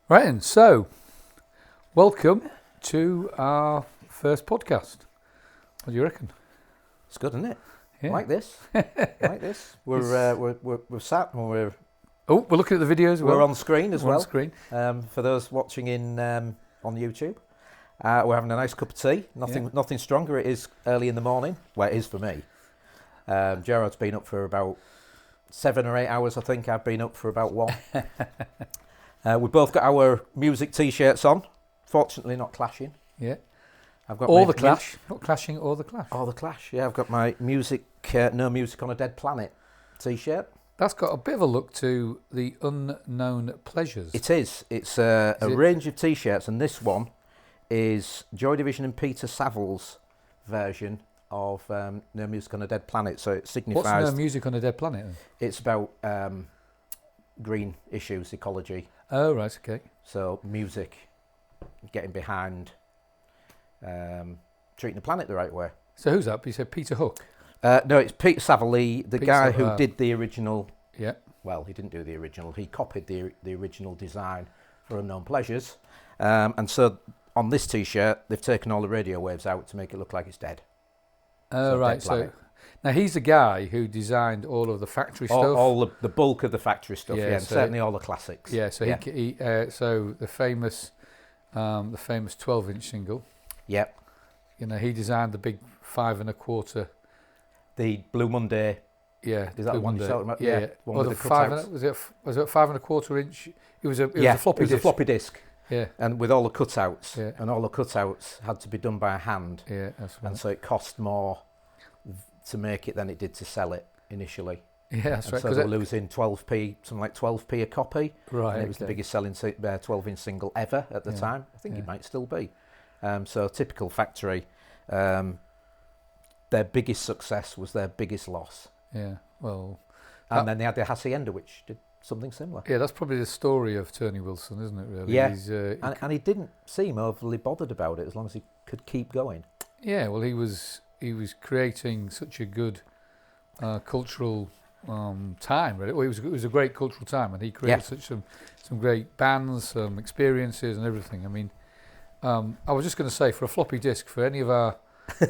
Right, and so welcome to our first podcast. What do you reckon? It's good, isn't it? Yeah. Like this. Like this. We're sat and we're looking at the videos. we're on screen as We're well. on screen. For those watching on YouTube, we're having a nice cup of tea. Nothing stronger. It is early in the morning. Well, it is for me. Gerard's been up for about 7 or 8 hours. I think I've been up for about 1. We've both got our music T-shirts on. Fortunately, not clashing. Yeah. I've got or the clash, not clashing, or the clash. Or the clash. Yeah, I've got my music. No music on a dead planet T-shirt. That's got a bit of a look to the Unknown Pleasures. It is. It's a range of T-shirts, and this one is Joy Division and Peter Saville's version of No Music on a Dead Planet. So it signifies. What's No Music on a Dead Planet? Then? It's about green issues, ecology. Oh, right, okay. So music, getting behind treating the planet the right way. So who's that? You said Peter Hook? No, it's Peter Saville, the guy who did the original. Yeah. Well, he didn't do the original. He copied the original design for Unknown Pleasures. And so on this T-shirt, they've taken all the radio waves out to make it look like it's dead. Oh, So right. dead planet. So now he's the guy who designed all of the factory stuff. All the bulk of the factory stuff, Yeah, and so certainly all the classics. Yeah. So so the famous 12-inch single. Yep. You know, he designed the big 5 1/4. The Blue Monday. Yeah, Is that the one you're talking about? Yeah. One Or with the the 5 cutouts. was it 5 1/4 inch? It was a floppy it was disk. a floppy disk. Yeah. And with all the cutouts, Yeah. and all the cutouts had to be done by hand, Yeah, that's right. and so it cost more to make it than it did to sell it initially. Yeah, that's And right. so they were losing 12p, something like 12p a copy. Right. And it was the biggest selling 12-inch single ever at the time. I think it might still be. So typical factory. Their biggest success was their biggest loss. Yeah. Well. And then they had the Hacienda, which did something similar. Yeah, that's probably the story of Tony Wilson, isn't it? Really. Yeah. He's, And he didn't seem overly bothered about it as long as he could keep going. Yeah. Well, he was creating such a good cultural time. Really, well, it was a great cultural time, and he created some great bands, some experiences, and everything. I mean, I was just going to say, for a floppy disk, for any of our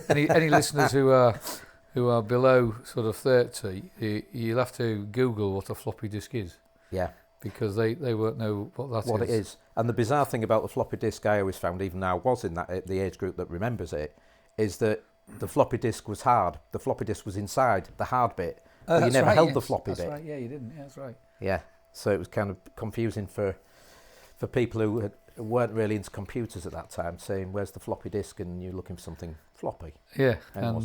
any listeners who are below sort of 30, you'll have to Google what a floppy disk is. Yeah. Because they won't know what it is. And the bizarre thing about the floppy disk I always found, even now I was in the age group that remembers it, is that the floppy disk was hard. The floppy disk was inside the hard bit. But you never held the floppy bit. That's right. Yeah, you didn't. Yeah, that's right. Yeah. So it was kind of confusing for people who weren't really into computers at that time, saying, "Where's the floppy disk?" and you're looking for something floppy. Yeah, and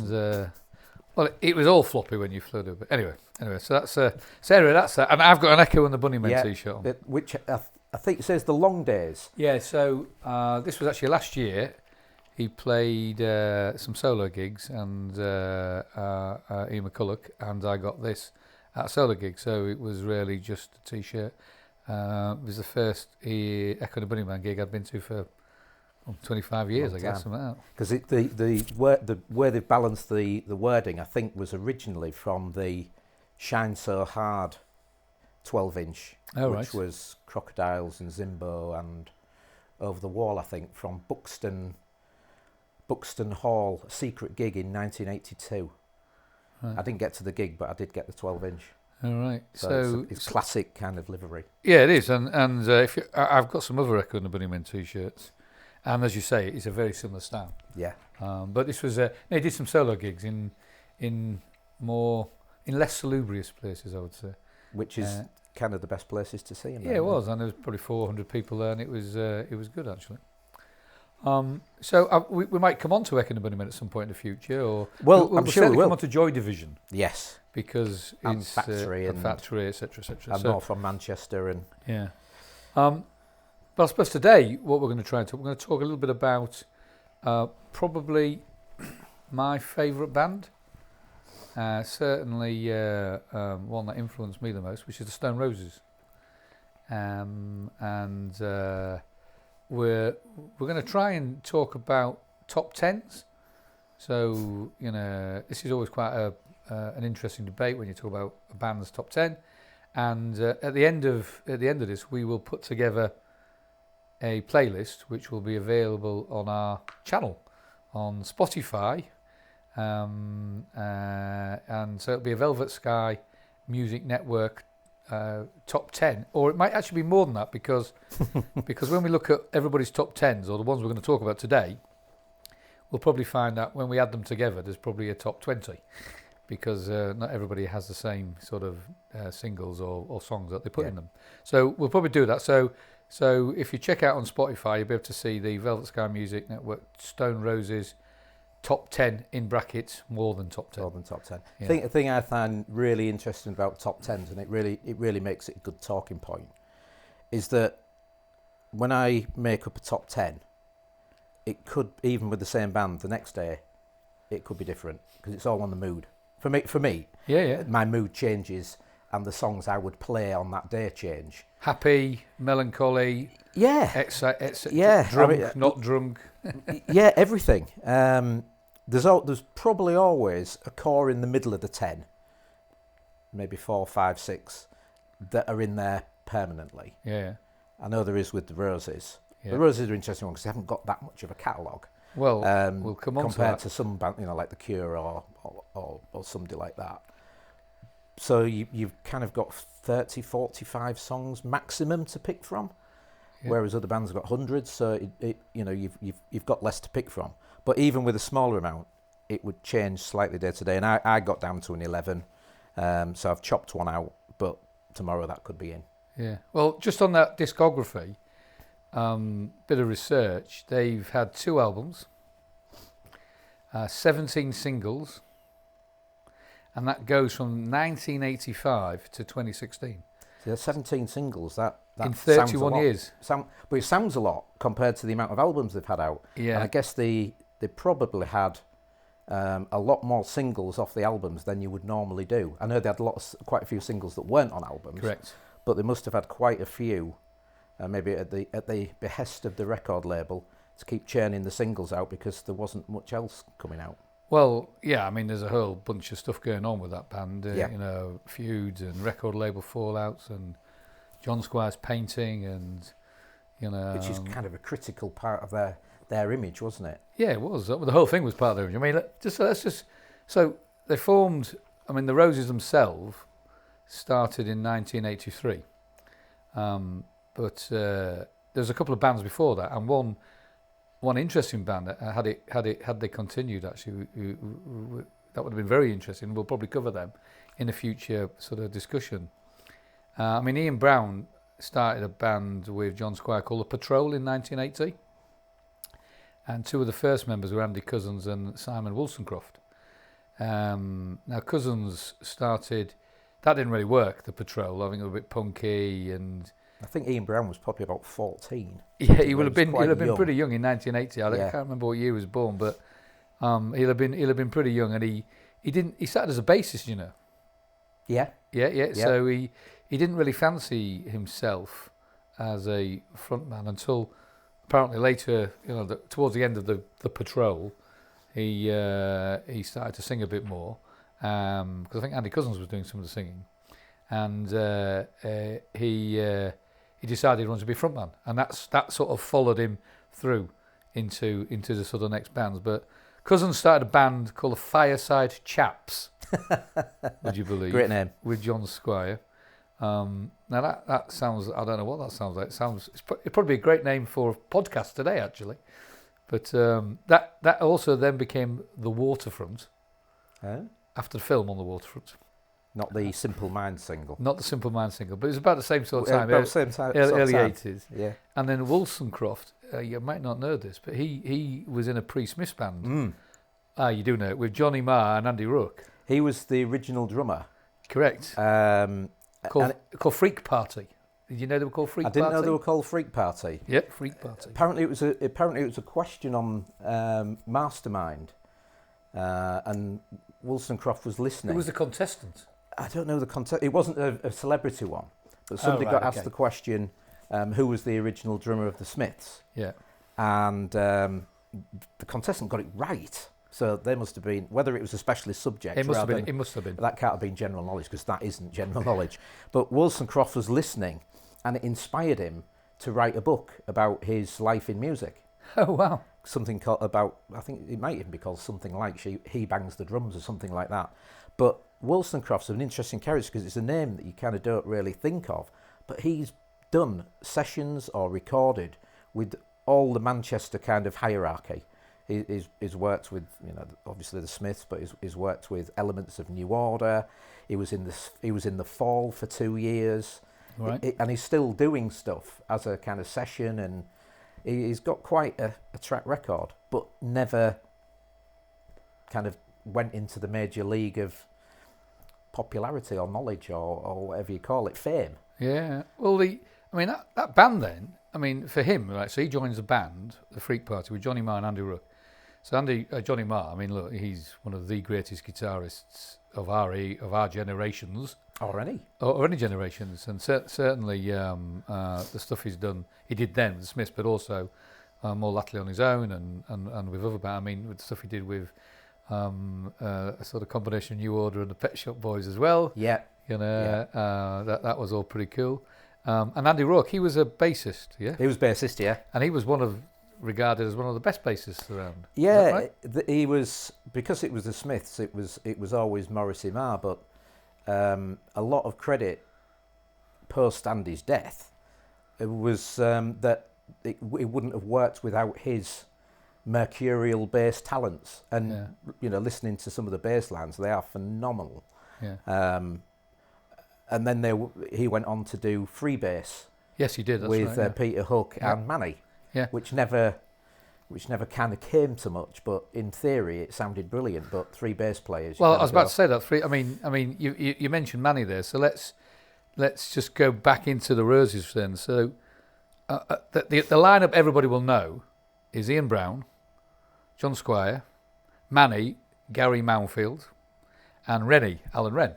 well, it was all floppy when you flew it. But anyway, so that's anyway, that's that. And I've got an Echo and the Bunnymen T-shirt on. Which I think it says the Long Days. Yeah. So this was actually last year. He played some solo gigs, and Ian McCulloch, and I got this at a solo gig. So it was really just a T-shirt. It was the first Echo and the Bunnymen gig I'd been to for 25 years, I guess. Because the way they've balanced the wording, I think, was originally from the Shine So Hard 12-inch, which was Crocodiles and Zimbo and Over the Wall, I think, from Buxton Hall, a secret gig in 1982. Right. I didn't get to the gig, but I did get the 12-inch. All right. So it's classic kind of livery. Yeah, it is. And if I've got some other Echo and the Bunnymen T-shirts, and as you say, it's a very similar style. Yeah. But this was he did some solo gigs in less salubrious places, I would say. Which is kind of the best places to see him. Yeah, it was, and there was probably 400 people there, and it was good actually. So we might come on to Echo and the Bunnymen at some point in the future, or I'm sure we will. Come on to Joy Division. Yes. Because it's factory, etc., etc. And more from Manchester and yeah. But I suppose today what we're going to try and talk, we're going to talk a little bit about probably my favourite band. Certainly one that influenced me the most, which is the Stone Roses. And we're going to try and talk about top 10s. So, this is always quite an interesting debate when you talk about a band's top 10. And at the end of this, we will put together a playlist which will be available on our channel on Spotify, and so it'll be a Velvet Sky Music Network top 10, or it might actually be more than that, because when we look at everybody's top 10s, or the ones we're going to talk about today, we'll probably find that when we add them together, there's probably a top 20, because not everybody has the same sort of singles or songs that they put in them. So we'll probably do that. So if you check out on Spotify, you'll be able to see the Velvet Sky Music Network Stone Roses top 10 in brackets, more than top 10. More than top 10. Yeah. The thing I find really interesting about top 10s, and it really makes it a good talking point, is that when I make up a top 10, it could, even with the same band, the next day, it could be different, because it's all on the mood. For me, my mood changes, and the songs I would play on that day change. Happy, melancholy, drunk, not drunk. Yeah, everything. There's probably always a core in the middle of the 10, maybe 4, 5, 6, that are in there permanently. Yeah. I know there is with the Roses. Yeah. The Roses are an interesting one because they haven't got that much of a catalogue. Well, we'll come on compared to some band, like The Cure or somebody like that. So you've kind of got 30, 45 songs maximum to pick from, whereas other bands have got hundreds. So you've got less to pick from. But even with a smaller amount, it would change slightly day to day. And I got down to an 11, so I've chopped one out. But tomorrow that could be in. Yeah. Well, just on that discography, bit of research. They've had 2 albums, 17 singles, and that goes from 1985 to 2016. So 17 singles. That in 31 years. But it sounds a lot compared to the amount of albums they've had out. Yeah. And I guess they probably had a lot more singles off the albums than you would normally do. I know they had quite a few singles that weren't on albums. Correct. But they must have had quite a few, maybe at the behest of the record label, to keep churning the singles out because there wasn't much else coming out. Well, yeah, I mean, there's a whole bunch of stuff going on with that band, feuds and record label fallouts and John Squire's painting and, Which is kind of a critical part of their image, wasn't it? Yeah, it was. The whole thing was part of their image. I mean, so they formed, the Roses themselves started in 1983, but there's a couple of bands before that, and one interesting band that had they continued, actually, that would have been very interesting. We'll probably cover them in a future sort of discussion. Ian Brown started a band with John Squire called The Patrol in 1980, and 2 of the first members were Andy Cousins and Simon Wollstonecroft. Now Cousins started, that didn't really work, The Patrol. I think it was a bit punky, and I think Ian Brown was probably about 14. Yeah, he would have been pretty young in 1980. I can't remember what year he was born, but he'll have been pretty young, and he started as a bassist, Yeah. So he didn't really fancy himself as a frontman until apparently later, towards the end of the Patrol, he started to sing a bit more, because I think Andy Cousins was doing some of the singing, and he decided he wanted to be frontman, and that sort of followed him through into the sort of next bands. But Cousins started a band called the Fireside Chaps. Would you believe? Great name. With John Squire. Now that sounds, I don't know what that sounds like. It'd probably be a great name for a podcast today, actually. But that also then became The Waterfront. After the film on the waterfront. Not the Simple Minds single. Not the Simple Minds single, but it was about the same sort of time. About the same time. Early 80s. Yeah. And then Wollstonecroft, you might not know this, but he was in a pre-Smiths band. You do know it, with Johnny Marr and Andy Rook. He was the original drummer. Correct. Called Freak Party. Did you know they were called Freak Party? I didn't know they were called Freak Party. Yep, Freak Party. Apparently it was a question on Mastermind, and Wollstonecroft was listening. Who was the contestant? I don't know the contest. It wasn't a celebrity one, but somebody got asked the question, who was the original drummer of the Smiths? Yeah. And the contestant got it right. So they must have been, whether it was a specialist subject. It must have been. That can't have been general knowledge, because that isn't general knowledge. But Wollstonecroft was listening, and it inspired him to write a book about his life in music. Oh, wow. Something called about, I think it might even be called something like He Bangs the Drums or something like that. But Wollstonecraft's an interesting character because it's a name that you kind of don't really think of. But he's done sessions or recorded with all the Manchester kind of hierarchy. He's worked with, obviously the Smiths, but he's worked with elements of New Order. He was in the Fall for 2 years, right. And he's still doing stuff as a kind of session, and he's got quite a track record, but never kind of went into the major league of popularity or knowledge or whatever you call it, fame. Yeah. Well, that band then, for him, right, so he joins a band, the Freak Party, with Johnny Marr and Andy Rook. So Johnny Marr, look, he's one of the greatest guitarists of our generations. Or any generations, and certainly the stuff he did then with the Smiths, but also more latterly on his own and with other bands. With the stuff he did with a sort of combination of New Order and the Pet Shop Boys as well. Yeah. That was all pretty cool. And Andy Rourke, he was a bassist, yeah? He was bassist, yeah. And he was regarded as one of the best bassists around. Yeah, right? He was, because it was the Smiths, it was always Morrissey Marr, but a lot of credit post Andy's death, it was that it wouldn't have worked without his mercurial bass talents, and listening to some of the bass lines, they are phenomenal. Yeah. And then he went on to do free bass. Yes, he did. That's with right, Peter Hook and Manny. Yeah. Which never kind of came to much, but in theory it sounded brilliant. But three bass players. Well, I was about to say that. You mentioned Manny there, so let's just go back into the Roses then. So the lineup everybody will know is Ian Brown, John Squire, Manny, Gary Mounfield, and Alan Wren.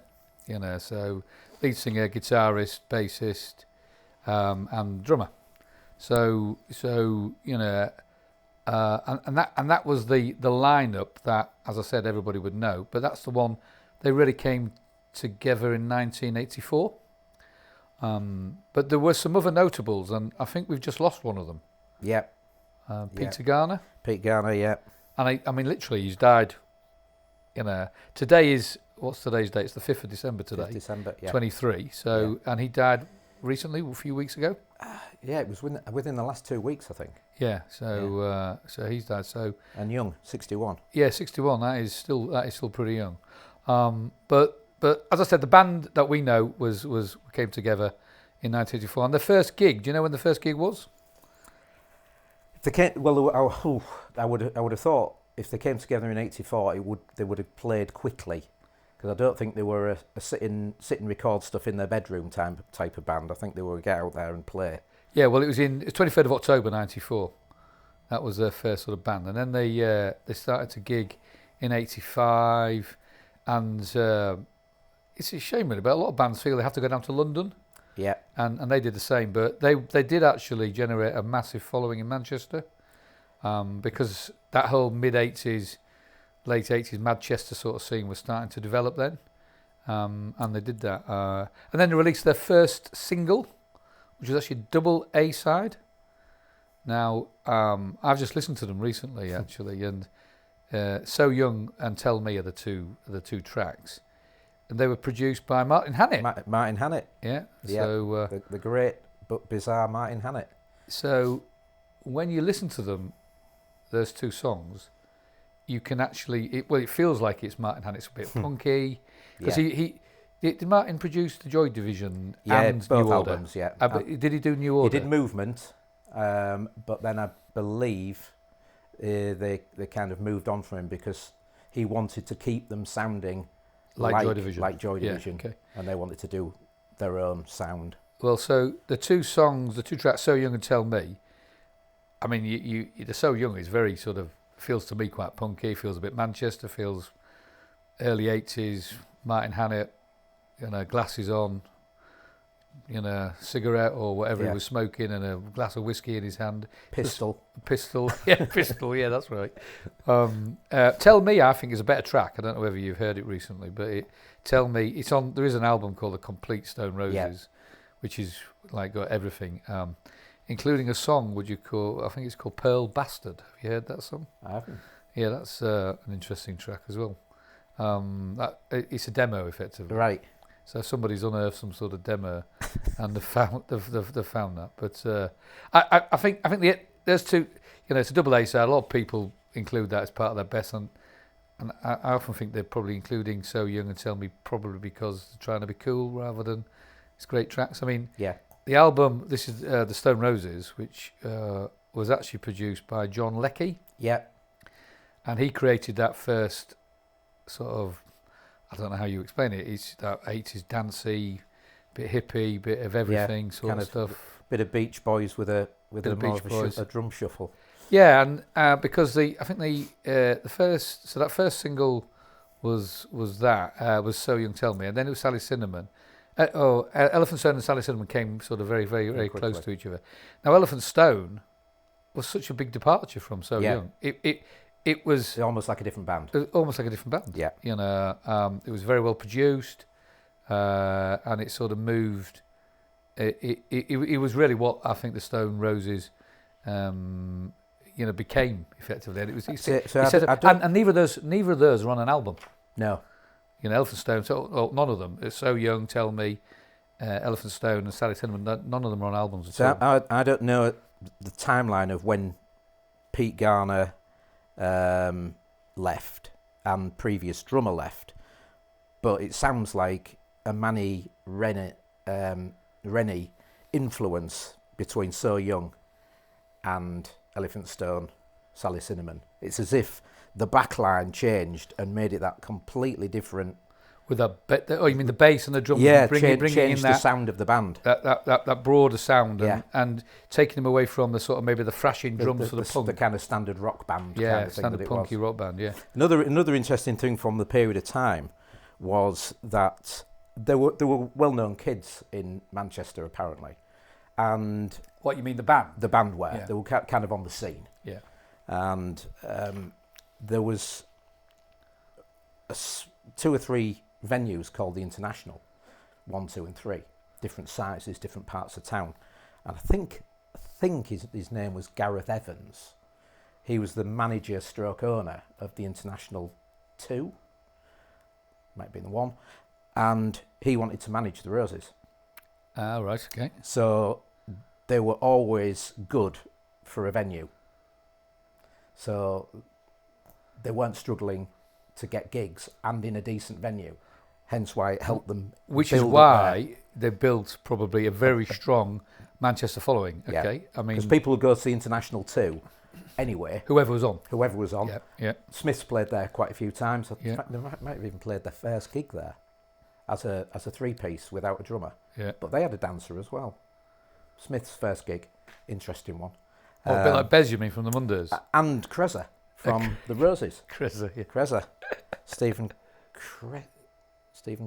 So lead singer, guitarist, bassist, and drummer. So and that was the lineup that, as I said, everybody would know. But that's the one they really came together in 1984. But there were some other notables, and I think we've just lost one of them. Yep. Peter Garner. Pete Garner, yeah. And literally, he's died. Today is, what's today's date? It's the 5th of December today. 5th December, yeah. 23. So, and he died recently, a few weeks ago. Yeah, it was within the last 2 weeks, I think. Yeah. So, so he's died. So. And young, 61. Yeah, 61. That is still pretty young. But as I said, the band that we know came together in 1984. And the first gig. Do you know when the first gig was? I would have thought if they came together in '84, they would have played quickly, because I don't think they were a sit-in record stuff in their bedroom type of band. I think they were get out there and play. Yeah, well, it was 23rd of October '94. That was their first sort of band, and then they started to gig in '85, and it's a shame really, but a lot of bands feel they have to go down to London. Yeah, and they did the same, but they did actually generate a massive following in Manchester, because that whole mid-80s, late 80s Manchester sort of scene was starting to develop then, and they did that. And then they released their first single, which was actually a double A-side. Now, I've just listened to them recently, actually, and So Young and Tell Me are the two tracks. And they were produced by Martin Hannett. Martin Hannett. Yeah. So the great but bizarre Martin Hannett. So when you listen to them, those two songs, you can actually it feels like it's Martin Hannett. It's a bit punky, because he did Martin produce the Joy Division and both New Order? Albums, yeah. Did he do New Order? He did Movement, but then I believe they kind of moved on from him because he wanted to keep them sounding like Joy Division. Okay. And they wanted to do their own sound. Well, so the two tracks, So Young and Tell Me, the So Young is very sort of, feels to me quite punky, feels a bit Manchester, feels early 80s, Martin Hannett, glasses on, cigarette or whatever he was smoking, and a glass of whiskey in his hand. Pistol, yeah, that's right. Tell Me, I think, is a better track. I don't know whether you've heard it recently, but Tell Me, it's on. There is an album called The Complete Stone Roses, which is like got everything. including a song. Would you call? I think it's called Pearl Bastard. Have you heard that song? I haven't. Yeah, that's an interesting track as well. It's a demo, effectively. Right. So somebody's unearthed some sort of demo, and they've found that. But I think there's two. It's a double A side. A lot of people include that as part of their best, and I often think they're probably including So Young and Tell Me probably because they're trying to be cool rather than it's great tracks. I mean, yeah. The album. This is the Stone Roses, which was actually produced by John Leckie. Yeah. And he created that first sort of. I don't know how you explain it. It's that 80s dancey, bit hippie, bit of everything sort of stuff. Bit of Beach Boys with a drum shuffle. Yeah, and because I think the first single was So Young Tell Me, and then it was Sally Cinnamon. Elephant Stone and Sally Cinnamon came sort of very, very, very close to each other. Now Elephant Stone was such a big departure from So Young. It was almost like a different band. Yeah, it was very well produced, and it sort of moved. It was really what I think the Stone Roses, became effectively. And it was. And neither of those are on an album. No. Elephant Stone. None of them. It's So Young, Tell Me, Elephant Stone, and Sally Cinnamon. None of them are on albums at all. I don't know the timeline of when Pete Garner left and previous drummer left, but it sounds like a Manny Rennie influence between So Young and Elephant Stone, Sally Cinnamon. It's as if the backline changed and made it that completely different. With that, you mean the bass and the drums? Yeah, bringing changed in the sound of the band. That broader sound, and taking them away from the sort of maybe the thrashing drums for the punk. The kind of standard rock band. Yeah, kind of standard punky rock band. Yeah. Another interesting thing from the period of time was that there were well-known kids in Manchester apparently, and what you mean the band? The band were they were kind of on the scene. Yeah, and there was 2 or 3 venues called the International, 1, 2 and 3, different sizes, different parts of town, and I think his name was Gareth Evans. He was the manager stroke owner of the International 2, might be the 1, and he wanted to manage the Roses. Right, okay. So they were always good for a venue. So they weren't struggling to get gigs and in a decent venue. Hence why it helped them. Which is why they built probably a very strong Manchester following. Okay, yeah. I mean, because people would go to the International too, anyway. Whoever was on. Yeah, yeah. Smiths played there quite a few times. In fact, they might have even played their first gig there as a 3-piece without a drummer. Yeah. But they had a dancer as well. Smith's first gig, interesting one. A bit like Bez, you mean, from the Mondays? And Kreza from the Roses. Kreza, yeah. Kreza. Stephen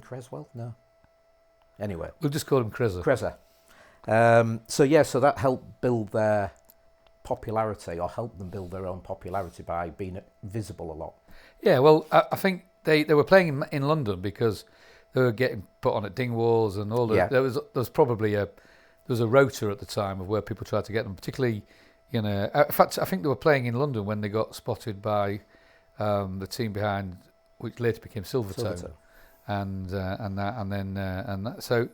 Creswell? No. Anyway. We'll just call him Kreza. So that helped build their popularity, or helped them build their own popularity by being visible a lot. Yeah, well, I think they were playing in London because they were getting put on at Dingwalls and all that. Yeah. There was probably there was a rota at the time of where people tried to get them, particularly, in fact, I think they were playing in London when they got spotted by the team behind, which later became Silvertone.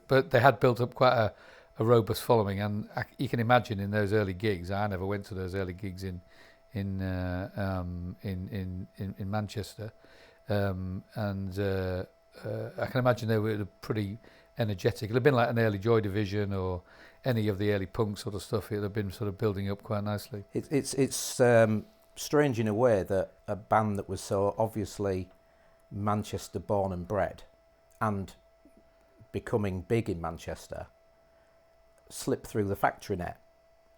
But they had built up quite a robust following, and you can imagine in those early gigs. I never went to those early gigs in Manchester, and I can imagine they were pretty energetic. It'd have been like an early Joy Division or any of the early punk sort of stuff. It'd have been sort of building up quite nicely. It's strange in a way that a band that was so obviously Manchester born and bred and becoming big in Manchester slipped through the factory net.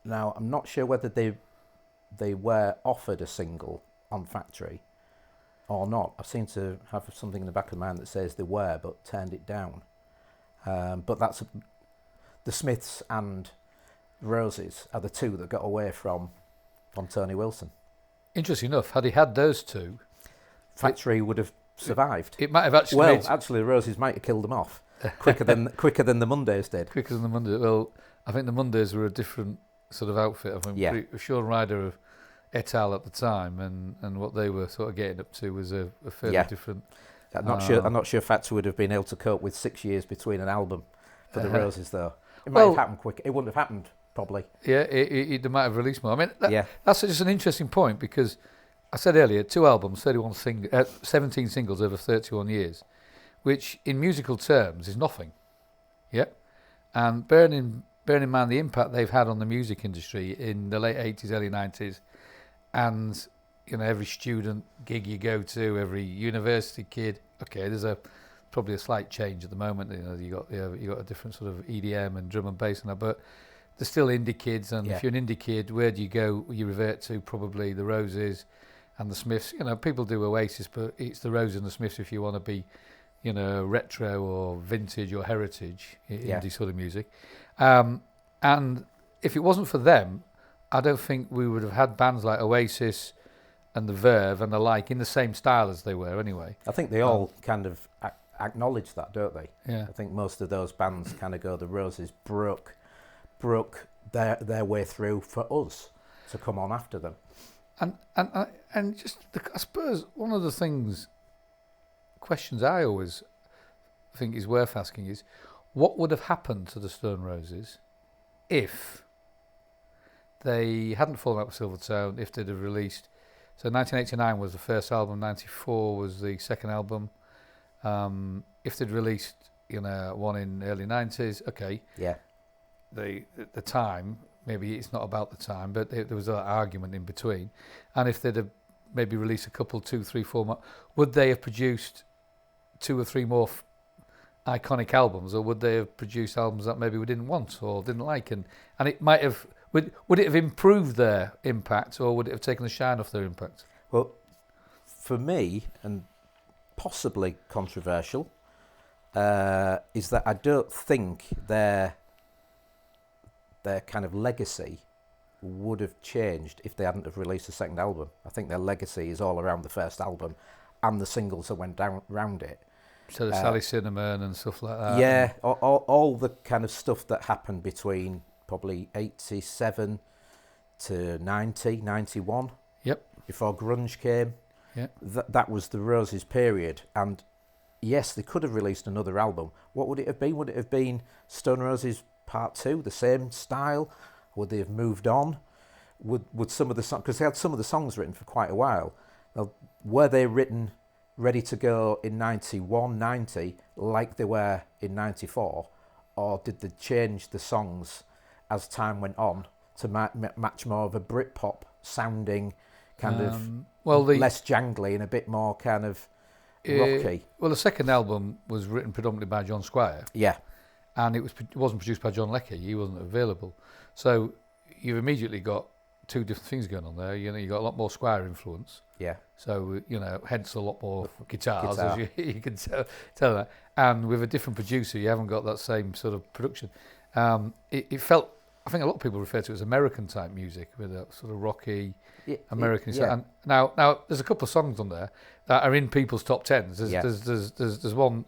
Now, I'm not sure whether they were offered a single on factory or not. I seem to have something in the back of my mind that says they were, but turned it down. But that's the Smiths and Roses are the two that got away from Tony Wilson. Interesting enough, had he had those two, factory would have survived. It might have actually. Actually, the Roses might have killed them off quicker than the Mondays did. Quicker than the Mondays. Well, I think the Mondays were a different sort of outfit. I mean, Sean Ryder et al. At the time, and what they were sort of getting up to was a fairly different. I'm not sure Fats would have been able to cope with 6 years between an album for the Roses, though. It might have happened quick. It wouldn't have happened, probably. Yeah, they might have released more. I mean, that's just an interesting point, because I said earlier, 2 albums, 17 singles over 31 years, which in musical terms is nothing. Yeah, and bearing in mind the impact they've had on the music industry in the late 80s, early 90s, and every student gig you go to, every university kid. Okay, there's probably a slight change at the moment. You got a different sort of EDM and drum and bass and that, but there's still indie kids. And if you're an indie kid, where do you go? You revert to probably the Roses and the Smiths. People do Oasis, but it's the Roses and the Smiths if you want to be, retro or vintage or heritage indie sort of music. And if it wasn't for them, I don't think we would have had bands like Oasis and the Verve and the like in the same style as they were anyway. I think they all kind of acknowledge that, don't they? Yeah. I think most of those bands kind of go, the Roses broke their way through for us to come on after them. And just, I suppose, one of the questions I always think is worth asking is, what would have happened to the Stone Roses if they hadn't fallen out with Silvertone, if they'd have released... So 1989 was the first album, 94 was the second album. If they'd released, one in early 90s, okay. Yeah. The time, maybe it's not about the time, but there was an argument in between. And if they'd have maybe released a couple, 2, 3, 4 more, would they have produced 2 or 3 more iconic albums, or would they have produced albums that maybe we didn't want or didn't like? And it might have... Would it have improved their impact, or would it have taken the shine off their impact? Well, for me, and possibly controversial, is that I don't think their kind of legacy would have changed if they hadn't have released a second album. I think their legacy is all around the first album and the singles that went down around it. So the Sally Cinnamon and stuff like that. Yeah, all the kind of stuff that happened between probably 87 to 90, 91. Yep. Before grunge came. Yep. That was the Roses period. And yes, they could have released another album. What would it have been? Would it have been Stone Roses Part 2, the same style? Would they have moved on? Would some of the songs... Because they had some of the songs written for quite a while. Now, were they written ready to go in 91, 90, like they were in 94? Or did they change the songs as time went on to match more of a Britpop sounding kind of less jangly and a bit more kind of rocky? Well, the second album was written predominantly by John Squire. Yeah. And it wasn't produced by John Leckie. He wasn't available. So you've immediately got 2 different things going on there. You got a lot more Squire influence. Yeah. So, hence a lot more guitars, as you can tell that. And with a different producer, you haven't got that same sort of production. It felt... I think a lot of people refer to it as American type music, with a sort of rocky American sound. And now there's a couple of songs on there that are in people's top 10s. There's one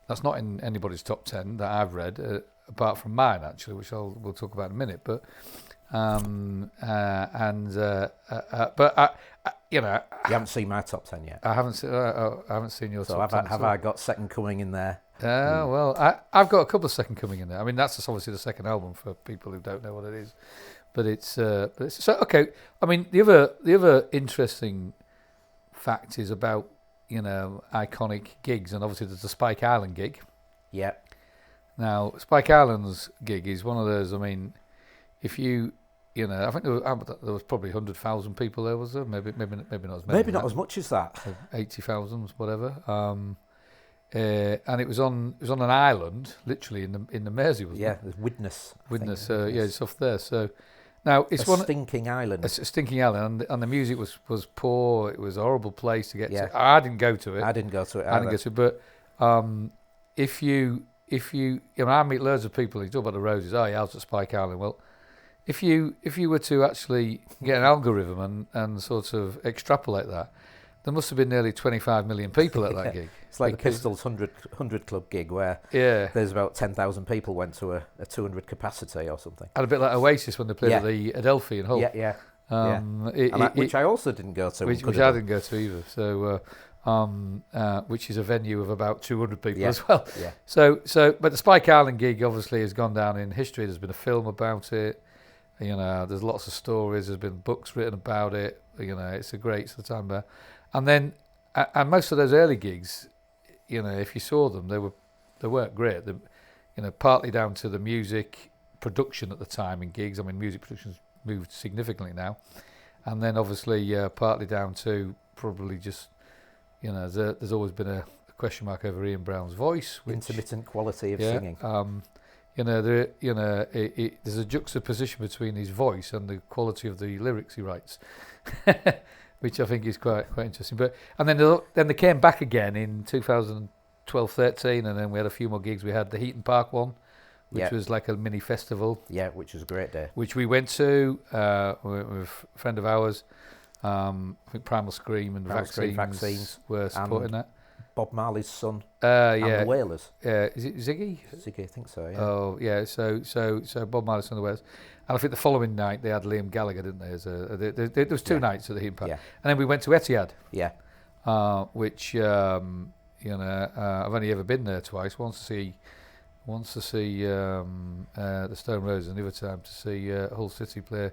that's not in anybody's top 10 that I've read, apart from mine actually, which we'll talk about in a minute. But you haven't seen my top 10 yet. I haven't seen your top 10. Have I got Second Coming in there? Well, I've got a couple of Second Coming in there. I mean, that's obviously the second album for people who don't know what it is, but it's so okay. I mean, the other interesting fact is about iconic gigs, and obviously there's the Spike Island gig. Yeah. Now, Spike Island's gig is one of those. I mean, if I think there was probably 100,000 people there, was there? Maybe not as many. Maybe not as much as that. 80,000, whatever. And it was on an island, literally in the Mersey, wasn't it? Yeah, there's Widnes. It's off there. So now it's a stinking island. A stinking island, and the music was poor. It was a horrible place to get to. I didn't go to it. I didn't go to it. But if you I meet loads of people who talk about the Roses. Oh, yeah, I was at Spike Island. Well, if you were to actually get an algorithm and sort of extrapolate that, there must have been nearly 25 million people at that gig. It's like the Pistols 100 Club gig where there's about 10,000 people went to a 200 capacity or something. And a bit like Oasis when they played at the Adelphi in Hull. Which I also didn't go to. Which I didn't go to either. So, which is a venue of about 200 people as well. Yeah. So, but the Spike Island gig obviously has gone down in history. There's been a film about it. You know, there's lots of stories. There's been books written about it. You know, it's a great sort of time there. And then, and most of those early gigs, you know, if you saw them, they weren't great. You know, partly down to the music production at the time in gigs. I mean, music production's moved significantly now, and then obviously partly down to probably just, you know, there's always been a question mark over Ian Brown's voice, intermittent quality of singing. You know, there's a juxtaposition between his voice and the quality of the lyrics he writes, which I think is quite interesting. But and then they came back again in 2012-13, and then we had a few more gigs. We had the Heaton Park one, which was like a mini festival. Yeah, which was a great day. Which we went to with a friend of ours. I think Primal Scream and Vaccines were supporting that. Bob Marley's son. And the Wailers. Is it Ziggy? Ziggy, I think so. Yeah. Oh yeah. So Bob Marley's son, the Wailers, and I think the following night they had Liam Gallagher, didn't they? There was 2 nights at the Heaton Park, and then we went to Etihad. Yeah. Which you know, I've only ever been there twice. Once to see the Stone Roses, and the other time to see Hull City play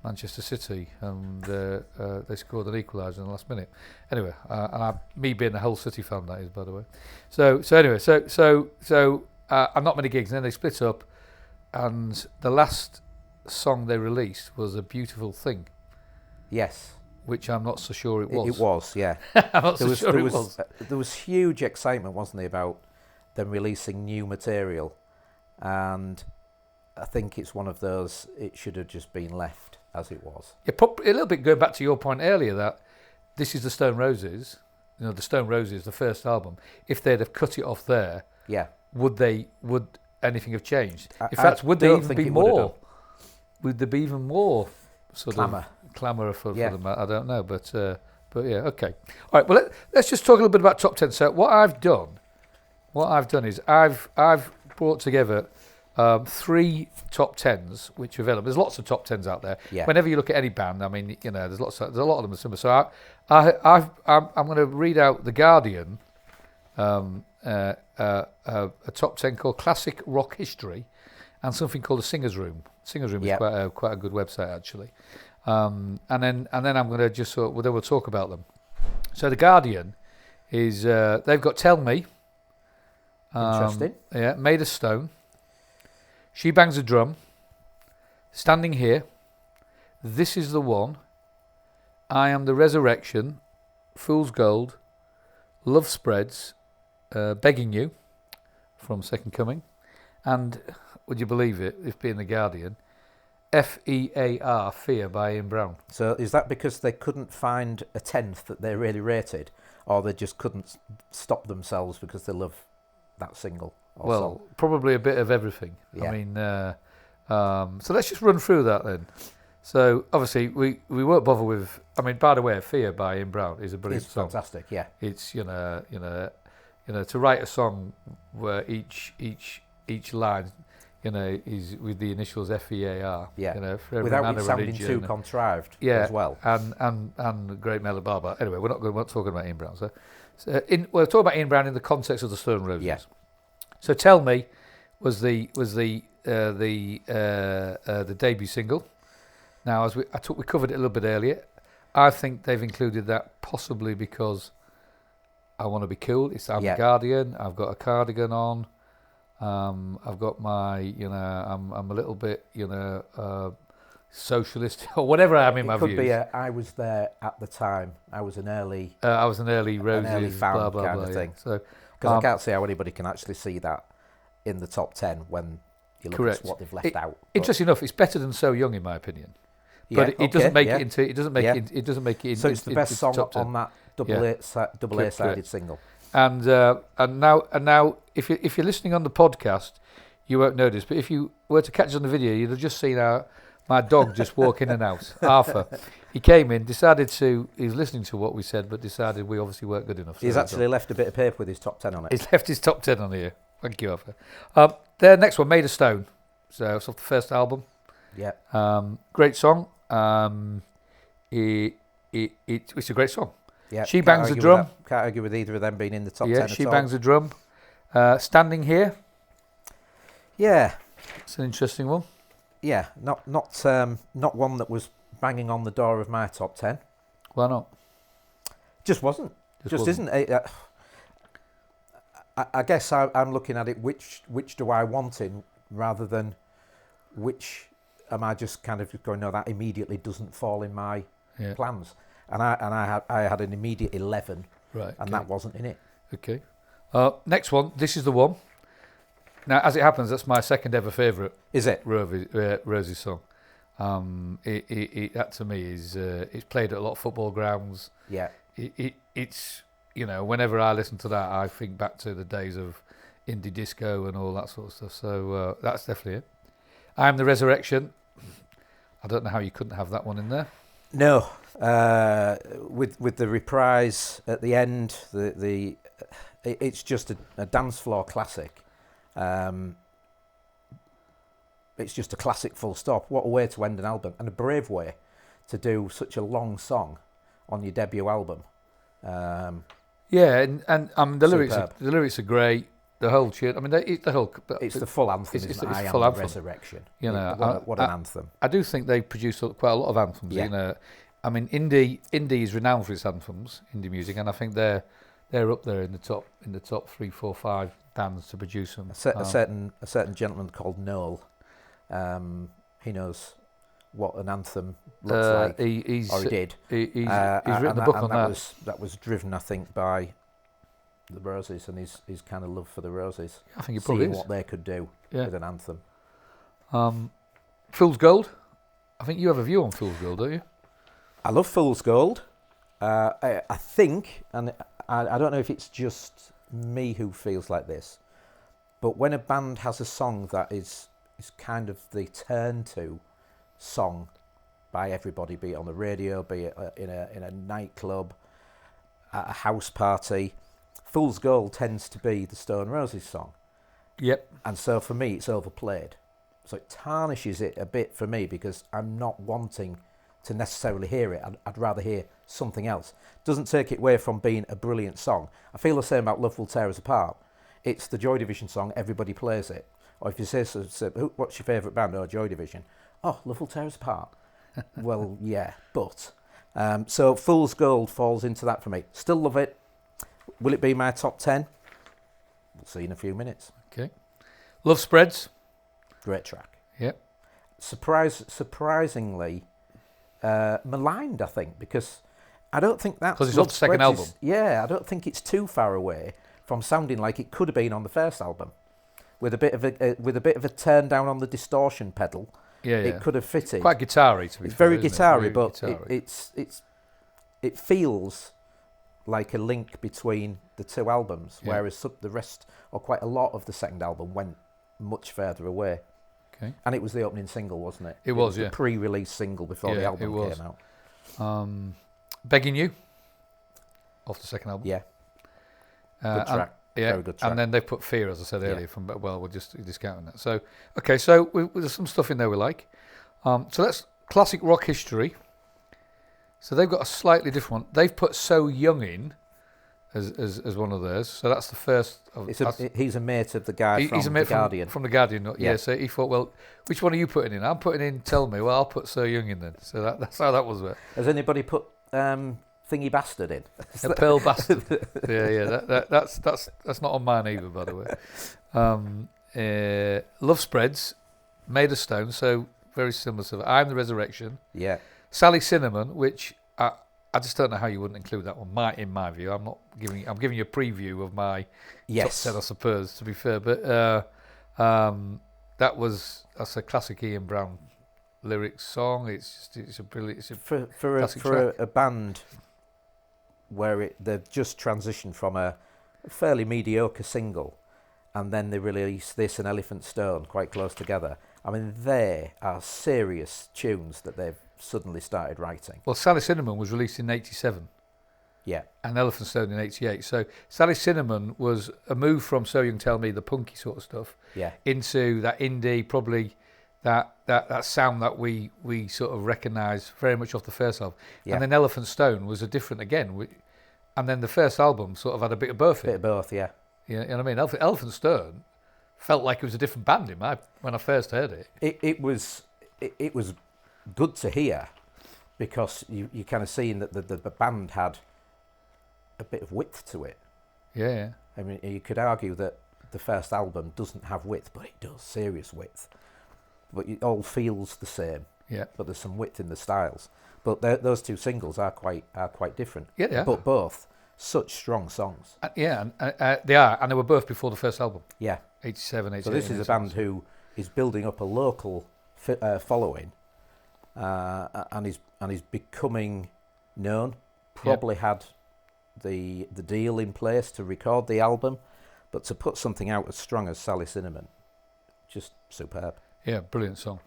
Manchester City, and they scored an equaliser in the last minute. Anyway, and me being a Hull City fan, that is, by the way. So I'm not many gigs, and then they split up, and the last song they released was A Beautiful Thing. Yes. Which I'm not so sure it was. It was, yeah. I'm not so sure it was. There was huge excitement, wasn't there, about them releasing new material, and I think it's one of those, it should have just been left as it was. Yeah, a little bit going back to your point earlier that this is the Stone Roses, you know, the Stone Roses, the first album. If they'd have cut it off there, would anything have changed? In fact, would there even be more? Would there be even more sort of clamour for them? I don't know, but yeah, okay. All right, well, let's just talk a little bit about top 10. So what I've done is I've brought together 3 top 10s which are available. There's lots of top 10s out there. Yeah. Whenever you look at any band, I mean, you know, there's a lot of them are similar. So I'm going to read out the Guardian, a top 10 called Classic Rock History, and something called the Singers Room. Singers Room is quite a good website actually. And then I'm going to just then we'll talk about them. So the Guardian is they've got Tell Me. Interesting. Yeah, Made of Stone. She Bangs a Drum, Standing Here, This Is the One, I Am the Resurrection, Fool's Gold, Love Spreads, Begging You from Second Coming, and, would you believe it, if being the Guardian, FEAR, Fear by Ian Brown. So is that because they couldn't find a 10th that they really rated, or they just couldn't stop themselves because they love that single? Well, probably a bit of everything. Yeah. I mean, so let's just run through that then. So obviously we won't bother with. I mean, by the way, Fear by Ian Brown is a brilliant song. It's fantastic. Yeah. It's you know to write a song where each line, you know, is with the initials FEAR. Yeah. You know, without it sounding too contrived. As well. And great melody. But anyway, we're not talking about Ian Brown. So we're talking about Ian Brown in the context of the Stone Roses. Yeah. So Tell Me was the debut single. Now, we covered it a little bit earlier. I think they've included that possibly because I want to be cool. I'm the Guardian. I've got a cardigan on. I've got my, you know, I'm a little bit, you know, socialist or whatever I am in my views. It could be I was there at the time. I was an early Roses, fan blah, blah, kind blah, of thing. So. Because I can't see how anybody can actually see that in the top 10 when you look at what they've left out. Interesting enough, it's better than So Young in my opinion. Yeah, but it doesn't make it into. It doesn't make it. It doesn't make it. So it's the best song on that double A-sided single. And now, if you're listening on the podcast, you won't notice. But if you were to catch us on the video, you'd have just seen our My dog just walk in and out. Arthur. He came in, he was listening to what we said, but decided we obviously weren't good enough. So he's actually left a bit of paper with his top 10 on it. He's left his top 10 on here. Thank you, Arthur. The next one, Made of Stone. So it's off the first album. Yeah. Great song. It's a great song. Yeah. She Bangs the Drum. Can't argue with either of them being in the top 10 Yeah, She Bangs the Drum. Standing Here. Yeah. It's an interesting one. Yeah, not one that was banging on the door of my top 10. Why not? Just wasn't. Just isn't. I guess I'm looking at it, which do I want in, rather than which am I just kind of going, no, that immediately doesn't fall in my plans. And I had an immediate 11, right? And that wasn't in it. Okay. Next one. This is the one. Now, as it happens, that's my second ever favourite. Is it? Rosie's song. That to me is it's played at a lot of football grounds. Yeah. It's whenever I listen to that, I think back to the days of indie disco and all that sort of stuff. So that's definitely it. I'm the Resurrection. I don't know how you couldn't have that one in there. No, with the reprise at the end, it's just a dance floor classic. It's just a classic, full stop. What a way to end an album, and a brave way to do such a long song on your debut album. The lyrics are great. The whole tune. I mean, it's the full anthem. It's the full anthem. Resurrection. What an anthem. I do think they produce quite a lot of anthems. Yeah. I mean, indie is renowned for its anthems, indie music, and I think they're up there in the top 3, 4, 5 bands to produce them. A certain gentleman called Noel, he knows what an anthem looks like, he did. He's written a book on that. That was driven, I think, by the Roses and his kind of love for the Roses. Yeah, I think it probably is. What they could do with an anthem. Fool's Gold. I think you have a view on Fool's Gold, don't you? I love Fool's Gold. I think, and I don't know if it's just me who feels like this, but when a band has a song that is kind of the turn to song by everybody, be it on the radio, be it in a nightclub, at a house party, Fool's Gold tends to be the Stone Roses song. Yep. And so for me, it's overplayed. So it tarnishes it a bit for me because I'm not wanting to necessarily hear it. I'd rather hear something else. Doesn't take it away from being a brilliant song. I feel the same about Love Will Tear Us Apart. It's the Joy Division song, everybody plays it. Or if you say what's your favourite band? Oh, Joy Division. Oh, Love Will Tear Us Apart. Well, yeah, but. So Fool's Gold falls into that for me. Still love it. Will it be my top 10? We'll see in a few minutes. Okay. Love Spreads. Great track. Yep. Surprisingly maligned, I think, because I don't think that's... Because it's off the second album. I don't think it's too far away from sounding like it could have been on the first album. With a bit of a turn down on the distortion pedal. It could have fitted. Quite guitar-y, to be fair. It's very guitar-y, but it feels like a link between the two albums, whereas the rest, or quite a lot of the second album, went much further away. Okay. And it was the opening single, wasn't it? It was the pre-release single before the album came out. Begging You, off the second album. Yeah. Good track. Very good track. And then they put Fear, as I said earlier, we're just discounting that. So, okay, so there's some stuff in there we like. So that's classic rock history. So they've got a slightly different one. They've put So Young in as one of theirs. So that's the first. He's a mate of the guy from The Guardian. From The Guardian, yeah. So he thought, well, which one are you putting in? I'm putting in Tell Me. Well, I'll put So Young in then. So that's how that was. Has anybody put Thingy Bastard in? A Pearl Bastard. That's not on mine either, by the way. Love Spreads, Made of Stone. So very similar to I'm the Resurrection. Yeah. Sally Cinnamon, which I just don't know how you wouldn't include that one. In my view, I'm giving you a preview of my top 10, I suppose. To be fair, but that's a classic Ian Brown lyrics song. It's a brilliant. For a band where they've just transitioned from a fairly mediocre single, and then they release this and Elephant Stone quite close together. I mean, they are serious tunes that they've suddenly started writing. Well, Sally Cinnamon was released in 87. Yeah. And Elephant Stone in 88. So Sally Cinnamon was a move from So Young Tell Me, the punky sort of stuff, into that indie, probably that sound that we sort of recognise very much off the first album. Yeah. And then Elephant Stone was a different again. And then the first album sort of had a bit of both. A bit of both, yeah. You know what I mean? Elephant Stone felt like it was a different band when I first heard it. It was good to hear, because you kind of seen that the band had a bit of width to it. Yeah. I mean, you could argue that the first album doesn't have width, but it does, serious width. But it all feels the same. Yeah. But there's some width in the styles. But those two singles are quite different. Yeah, they are. But both such strong songs. They are, and they were both before the first album. Yeah. 87, 88. So this is a band who is building up a local following, and is becoming known. Probably had the deal in place to record the album, but to put something out as strong as Sally Cinnamon, just superb. Yeah, brilliant song.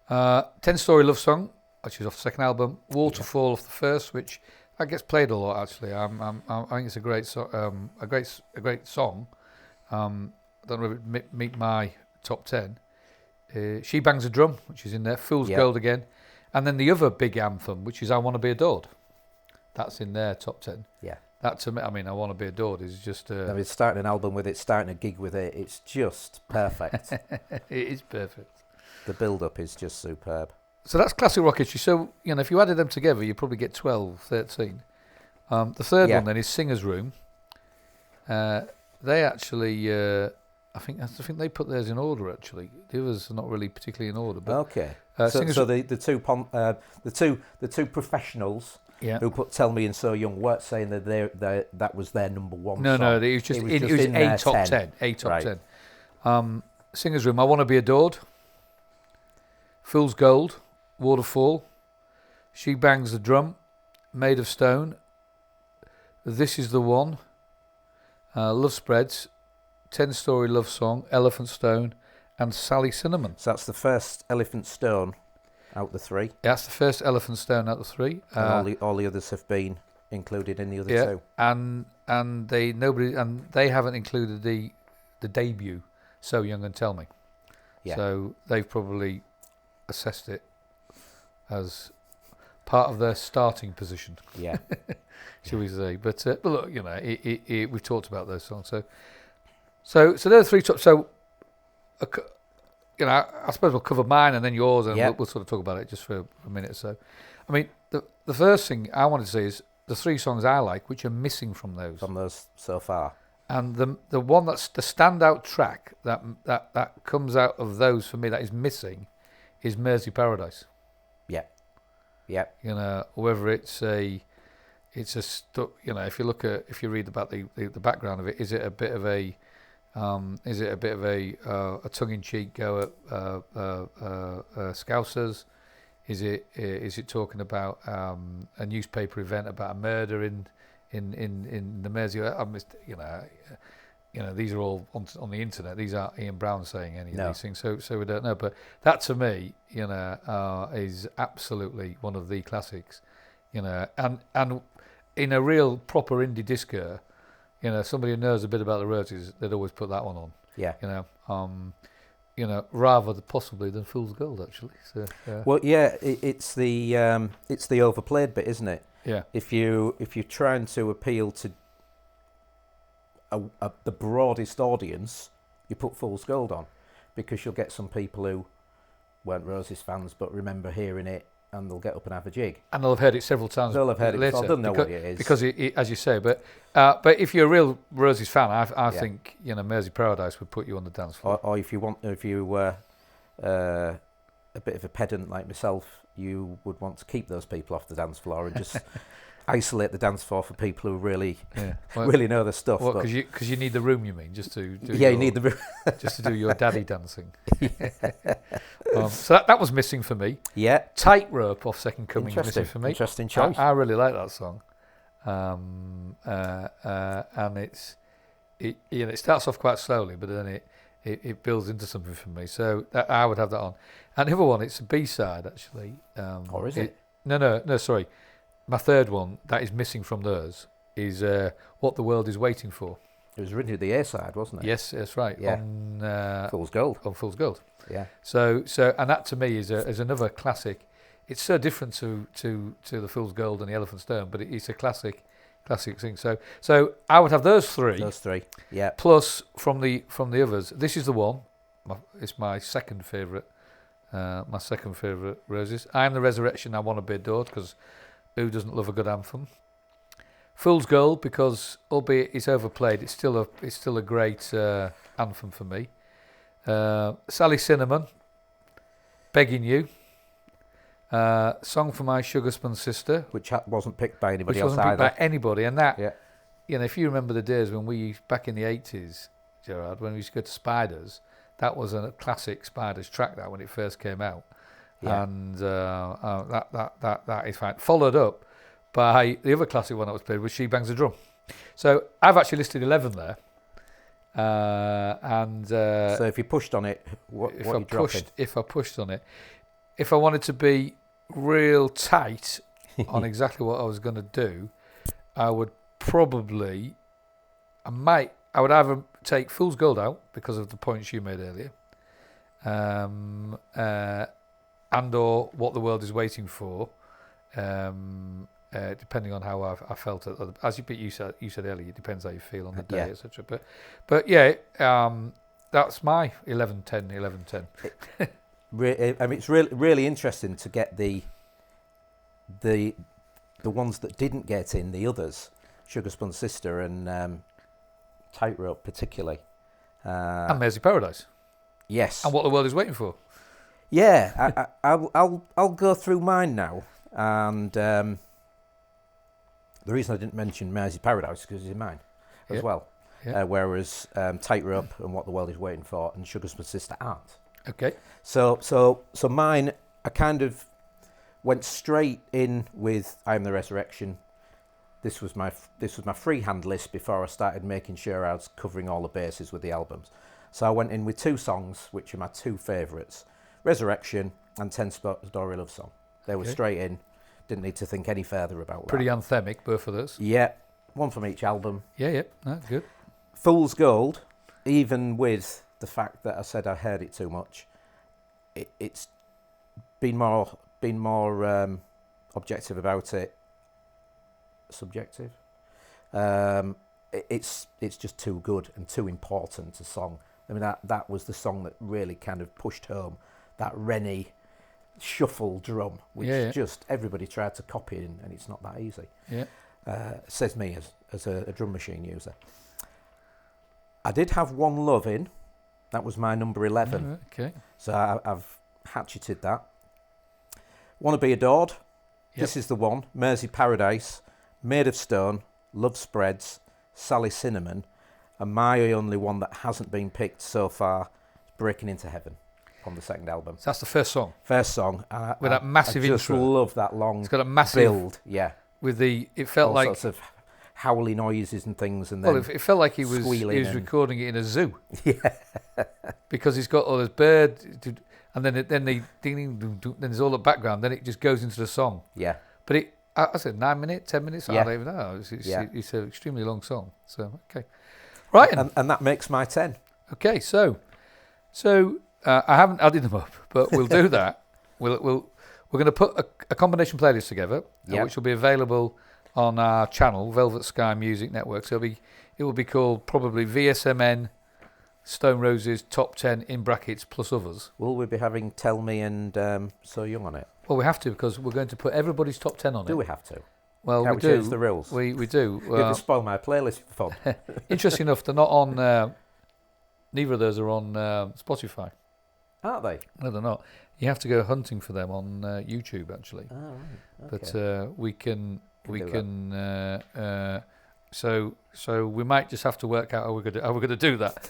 10-Story Love Song, which is off the second album. Waterfall off the first, which that gets played a lot actually. I think it's a great song. I don't know if it meet my top 10. She Bangs a Drum, which is in there. Fool's Gold again, and then the other big anthem, which is I Want to Be Adored. That's in their top 10. Yeah. That to me, I mean, I Want to Be Adored is just... I mean, starting an album with it, starting a gig with it, it's just perfect. It is perfect. The build-up is just superb. So that's classic rock history. So, you know, if you added them together, you probably get 12, 13. The third one then is Singer's Room. They actually... I think they put theirs in order actually. The others are not really particularly in order. But, okay. So the two professionals who put Tell Me and So Young weren't saying that that was their number one. No, song. No, it was a top 10. A top 10. Singer's Room. I Want to Be Adored. Fool's Gold. Waterfall. She Bangs the Drum. Made of Stone. This Is the One. Love Spreads. 10-Story Love Song, Elephant Stone, and Sally Cinnamon. So that's the first Elephant Stone out the three. That's the first Elephant Stone out the three. And all the others have been included in the other two. And they haven't included the debut, So Young and Tell Me. Yeah. So they've probably assessed it as part of their starting position. Yeah. Shall we say? But look, you know, we've talked about those songs. So there are three top. So, you know, I suppose we'll cover mine and then yours, and we'll sort of talk about it just for a minute or so. I mean, the first thing I wanted to say is the three songs I like, which are missing from those. From those so far. And the one that's the standout track that comes out of those for me that is missing is Mersey Paradise. Yeah. Yeah. You know, whether it's a you know, if you read about the background of it, is it a bit of a tongue-in-cheek go at Scousers? Is it talking about a newspaper event about a murder in the Mersey? You know, these are all on the internet. These aren't Ian Brown saying any of these things, so we don't know. But that to me, you know, is absolutely one of the classics. You know, and in a real proper indie disco. You know, somebody who knows a bit about the Roses, they'd always put that one on. Yeah. You know, rather possibly than Fool's Gold, actually. So, well, yeah, it's the overplayed bit, isn't it? Yeah. If you're trying to appeal to the broadest audience, you put Fool's Gold on, because you'll get some people who weren't Roses fans but remember hearing it, and they'll get up and have a jig. And they'll have heard it several times. They'll have heard later, it before. They'll know what it is. Because, as you say, but if you're a real Roses fan, I think, you know, Mersey Paradise would put you on the dance floor. Or if you were a bit of a pedant like myself, you would want to keep those people off the dance floor and just isolate the dance floor for people who really really know their stuff. What, because you need the room, you mean, just to do you need the room. just to do your daddy dancing. So that was missing for me. Yeah. Tightrope off Second Coming missing for me. Interesting choice. I really like that song. And it starts off quite slowly, but then it builds into something for me. So I would have that on. And the other one, it's a B-side actually. Or is it? No, sorry. My third one that is missing from theirs is What the World is Waiting For. It was originally the A-side, wasn't it? Yes, that's right. Yeah. On Fool's Gold. On Fool's Gold. Yeah. So and that to me is another classic. It's so different to the Fool's Gold and the Elephant Stone, but it's a classic thing. So I would have those three. Those three. Yeah. Plus from the others, this is the one. It's my second favourite. My second favourite Roses. I Am the Resurrection. I Want to Be Adored, because who doesn't love a good anthem? Fool's Gold, because albeit it's overplayed, it's still a great anthem for me. Sally Cinnamon, Begging You. Song for My Sugar Spun Sister, which wasn't picked by anybody which else wasn't picked either. by anybody, and that, yeah. If you remember the days when we back in the 80s, Gerard, when we used to go to Spiders, that was a classic Spiders track. That when it first came out, and that is fine. Followed up by the other classic one that was played was She Bangs the Drum. So I've actually listed 11 there. So if you pushed on it, if I pushed on it, if I wanted to be real tight on exactly what I was going to do, I would either take Fool's Gold out because of the points you made earlier, and or What the World is Waiting For, depending on how I felt. As you said earlier, it depends how you feel on the day, etc. But yeah, that's my 11-10. I mean, it's really interesting to get the ones that didn't get in, the others, Sugar Spun Sister and Tightrope particularly, and Mersey Paradise. Yes, and What the World is Waiting For. Yeah, I'll go through mine now, and the reason I didn't mention Mersey Paradise is because it's in mine as well. Yeah. Whereas Tightrope and What the World is Waiting For and Sugar Spun Sister aren't. Okay. So mine, I kind of went straight in with I Am the Resurrection. This was my freehand list before I started making sure I was covering all the bases with the albums. So I went in with two songs, which are my two favourites, Resurrection and 10 Story Love Song. They were straight in. Didn't need to think any further about that. Pretty anthemic, both of those. Yeah, one from each album. Yeah, that's good. Fool's Gold, even with the fact that I said I heard it too much, it's been more objective about it. Subjective. It's just too good and too important a song. I mean, that was the song that really kind of pushed home that Rennie shuffle drum, which just everybody tried to copy, and it's not that easy. Yeah. Says me as a drum machine user. I did have One Love in. That was my number 11. Okay. So I've hatcheted that. Want to Be Adored. Yep. This is the one. Mersey Paradise. Made of Stone. Love Spreads. Sally Cinnamon. And my only one that hasn't been picked so far is Breaking Into Heaven from the second album. So that's the first song? First song. With that massive intro. I just love that long It's got a massive build. Yeah. With it felt all like sorts of howly noises and things, and then it felt like he was recording it in a zoo. Yeah, because he's got all those birds, and then they then there's all the background. Then it just goes into the song. Yeah, but I said 9 minutes, 10 minutes. Yeah. I don't even know. It's an extremely long song. So okay, right, and that makes my 10. Okay, so I haven't added them up, but we'll do that. We're going to put a combination playlist together, which will be available on our channel, Velvet Sky Music Network. So it will be called probably VSMN Stone Roses Top 10 in brackets plus others. Will we be having Tell Me and So Young on it? Well, we have to, because we're going to put everybody's top 10 on it. Do we have to? Well, Can't we change do. The rules. We do. You have to spoil my playlist for fun. Interesting enough, they're not on. Neither of those are on Spotify. Aren't they? No, they're not. You have to go hunting for them on YouTube, actually. Oh, right. Okay. But we can. So we might just have to work out how we're going to do that.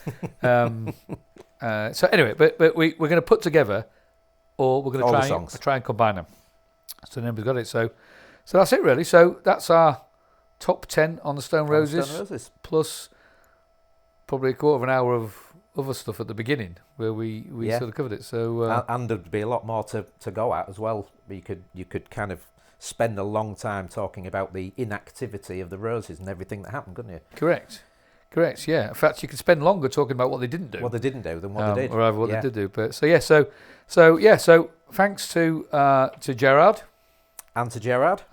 So anyway, but we're going to put together, or we're going to try and combine them. So then we've got it. So that's it really. So that's our top 10 on the Stone Roses, plus probably a quarter of an hour of other stuff at the beginning where we sort of covered it. So and there'd be a lot more to go at as well. You could kind of spend a long time talking about the inactivity of the Roses and everything that happened, couldn't you? Correct. Yeah. In fact, you could spend longer talking about what they didn't do. What they didn't do than what they did, or rather what they did do. But so thanks to Gerard. And to Gerard.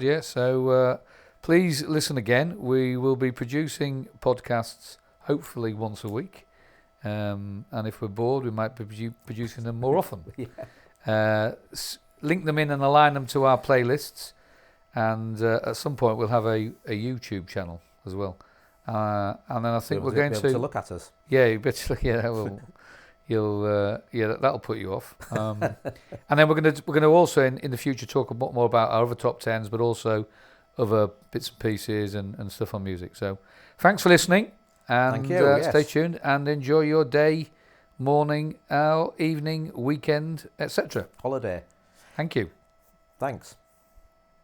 Yeah. So please listen again. We will be producing podcasts hopefully once a week. And if we're bored, we might be producing them more often. Link them in and align them to our playlists. And at some point, we'll have a YouTube channel as well. And then I think we're going to look at us. Yeah, you bet. Yeah, that'll put you off. And then we're going to also in the future talk a lot more about our other top 10s, but also other bits and pieces and stuff on music. So thanks for listening, and thank you, stay tuned and enjoy your day, morning, evening, weekend, etc. Holiday. Thank you. Thanks.